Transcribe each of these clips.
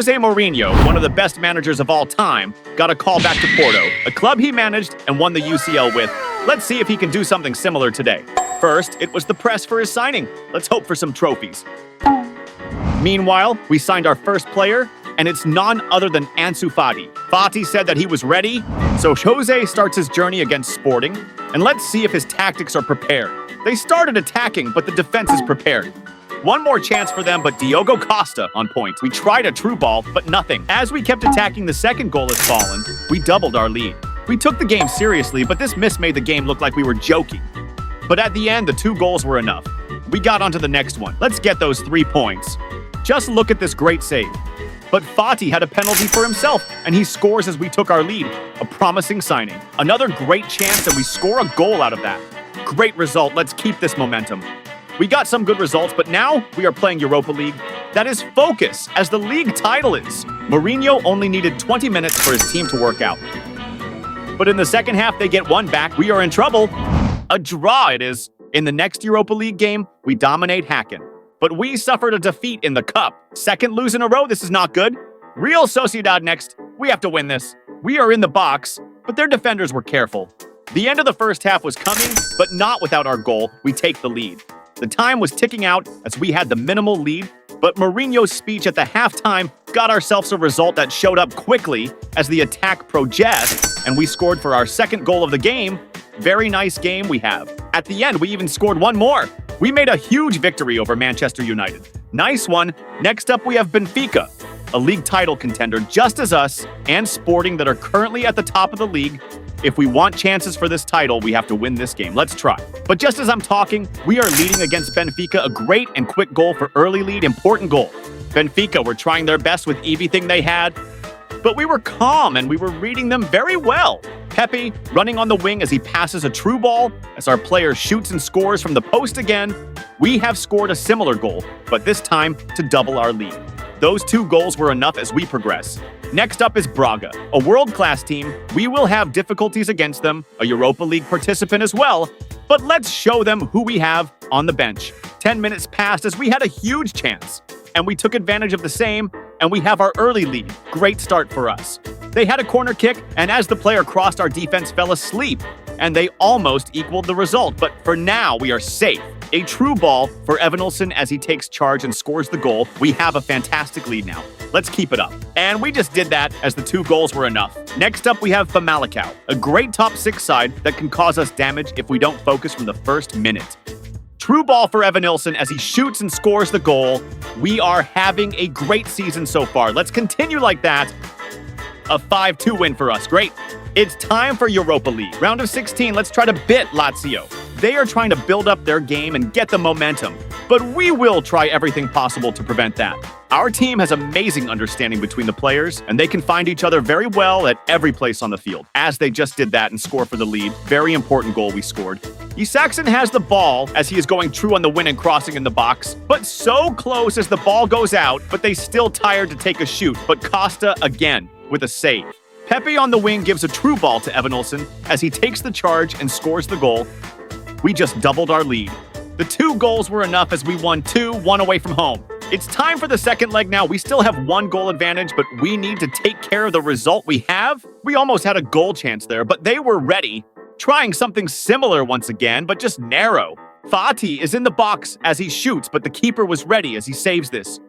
Jose Mourinho, one of the best managers of all time, got a call back to Porto, a club he managed and won the UCL with. Let's see if he can do something similar today. First, it was the press for his signing. Let's hope for some trophies. Meanwhile, we signed our first player, and it's none other than Ansu Fati. Fati said that he was ready, so Jose starts his journey against Sporting, and let's see if his tactics are prepared. They started attacking, but the defense is prepared. One more chance for them, but Diogo Costa on point. We tried a true ball, but nothing. As we kept attacking, the second goal has fallen. We doubled our lead. We took the game seriously, but this miss made the game look like we were joking. But at the end, the 2 goals were enough. We got onto the next one. Let's get those 3 points. Just look at this great save. But Fati had a penalty for himself, and he scores as we took our lead. A promising signing. Another great chance, and we score a goal out of that. Great result. Let's keep this momentum. We got some good results, but now we are playing Europa League. That is focus, as the league title is. Mourinho only needed 20 minutes for his team to work out. But in the second half, they get 1 back. We are in trouble. A draw it is. In the next Europa League game, we dominate Häcken. But we suffered a defeat in the cup. Second lose in a row, this is not good. Real Sociedad next. We have to win this. We are in the box, but their defenders were careful. The end of the first half was coming, but not without our goal. We take the lead. The time was ticking out as we had the minimal lead, but Mourinho's speech at the halftime got ourselves a result that showed up quickly as the attack progressed, and we scored for our second goal of the game. Very nice game we have. At the end, we even scored 1 more. We made a huge victory over Manchester United. Nice one. Next up, we have Benfica, a league title contender just as us and Sporting that are currently at the top of the league. If we want chances for this title, we have to win this game. Let's try. But just as I'm talking, we are leading against Benfica. A great and quick goal for early lead. Important goal. Benfica were trying their best with everything they had, but we were calm and we were reading them very well. Pepe running on the wing as he passes a true ball. As our player shoots and scores from the post again, we have scored a similar goal, but this time to double our lead. Those 2 goals were enough as we progress. Next up is Braga, a world-class team. We will have difficulties against them, a Europa League participant as well, but let's show them who we have on the bench. 10 minutes passed as we had a huge chance, and we took advantage of the same, and we have our early lead. Great start for us. They had a corner kick, and as the player crossed, our defense fell asleep, and they almost equaled the result, but for now, we are safe. A true ball for Evanilson as he takes charge and scores the goal. We have a fantastic lead now. Let's keep it up. And we just did that as the 2 goals were enough. Next up, we have Famalicão, a great top 6 side that can cause us damage if we don't focus from the first minute. True ball for Evanilson as he shoots and scores the goal. We are having a great season so far. Let's continue like that. A 5-2 win for us. Great. It's time for Europa League. Round of 16, let's try to beat Lazio. They are trying to build up their game and get the momentum, but we will try everything possible to prevent that. Our team has amazing understanding between the players, and they can find each other very well at every place on the field, as they just did that and score for the lead. Very important goal we scored. Isaacson has the ball as he is going true on the win and crossing in the box, but so close as the ball goes out, but they still tired to take a shoot, but Costa again with a save. Pepe on the wing gives a true ball to Evanilson as he takes the charge and scores the goal. We just doubled our lead. The 2 goals were enough as we won 2-1 away from home. It's time for the second leg now. We still have 1 goal advantage, but we need to take care of the result we have. We almost had a goal chance there, but they were ready. Trying something similar once again, but just narrow. Fati is in the box as he shoots, but the keeper was ready as he saves this.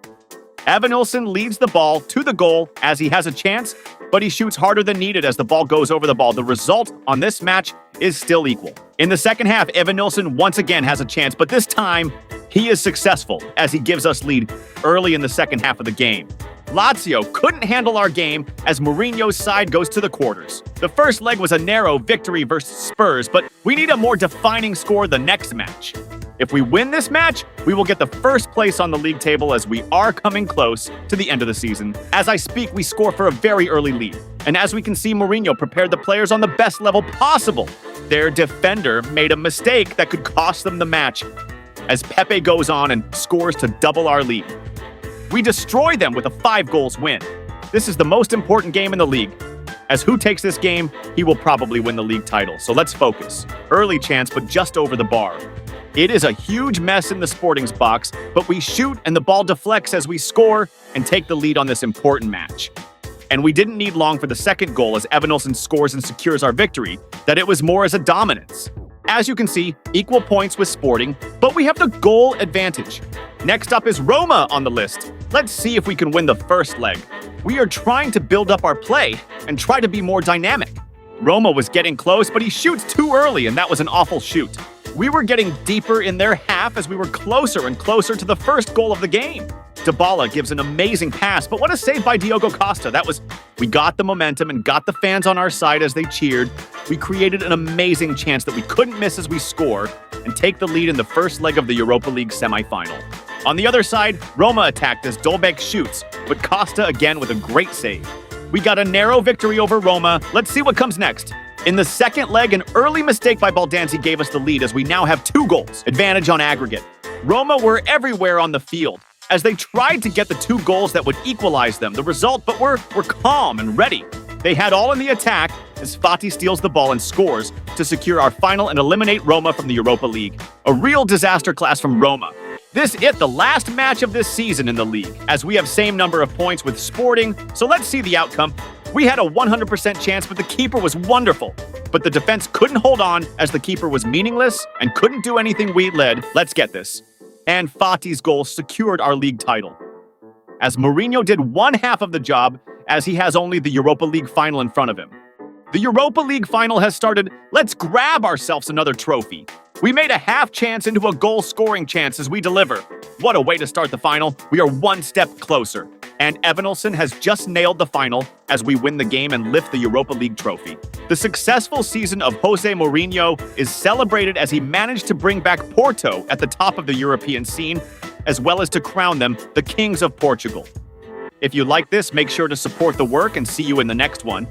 Evanilson leads the ball to the goal as he has a chance, but he shoots harder than needed as the ball goes over the ball. The result on this match is still equal. In the second half, Evanilson once again has a chance, but this time he is successful as he gives us lead early in the second half of the game. Lazio couldn't handle our game as Mourinho's side goes to the quarters. The first leg was a narrow victory versus Spurs, but we need a more defining score the next match. If we win this match, we will get the first place on the league table as we are coming close to the end of the season. As I speak, we score for a very early lead. And as we can see, Mourinho prepared the players on the best level possible. Their defender made a mistake that could cost them the match as Pepe goes on and scores to double our lead. We destroy them with a 5 goals win. This is the most important game in the league. As who takes this game, he will probably win the league title. So let's focus. Early chance, but just over the bar. It is a huge mess in the Sporting's box, but we shoot and the ball deflects as we score and take the lead on this important match. And we didn't need long for the second goal as Evanilson scores and secures our victory, that it was more as a dominance. As you can see, equal points with Sporting, but we have the goal advantage. Next up is Roma on the list. Let's see if we can win the first leg. We are trying to build up our play and try to be more dynamic. Roma was getting close, but he shoots too early, and that was an awful shoot. We were getting deeper in their half as we were closer and closer to the first goal of the game. Dybala gives an amazing pass, but what a save by Diogo Costa. We got the momentum and got the fans on our side as they cheered. We created an amazing chance that we couldn't miss as we score and take the lead in the first leg of the Europa League semi-final. On the other side, Roma attacked as Dolberg shoots, but Costa again with a great save. We got a narrow victory over Roma. Let's see what comes next. In the second leg, an early mistake by Baldanzi gave us the lead as we now have 2 goals, advantage on aggregate. Roma were everywhere on the field as they tried to get the 2 goals that would equalize them. The result, but we're calm and ready. They had all in the attack as Fati steals the ball and scores to secure our final and eliminate Roma from the Europa League. A real disaster class from Roma. This is the last match of this season in the league, as we have same number of points with Sporting, so let's see the outcome. We had a 100% chance, but the keeper was wonderful. But the defense couldn't hold on as the keeper was meaningless and couldn't do anything we led. Let's get this. And Fati's goal secured our league title. As Mourinho did one half of the job, as he has only the Europa League final in front of him. The Europa League final has started. Let's grab ourselves another trophy. We made a half chance into a goal-scoring chance as we deliver. What a way to start the final. We are one step closer. And Evanilson has just nailed the final as we win the game and lift the Europa League trophy. The successful season of Jose Mourinho is celebrated as he managed to bring back Porto at the top of the European scene, as well as to crown them the Kings of Portugal. If you like this, make sure to support the work and see you in the next one.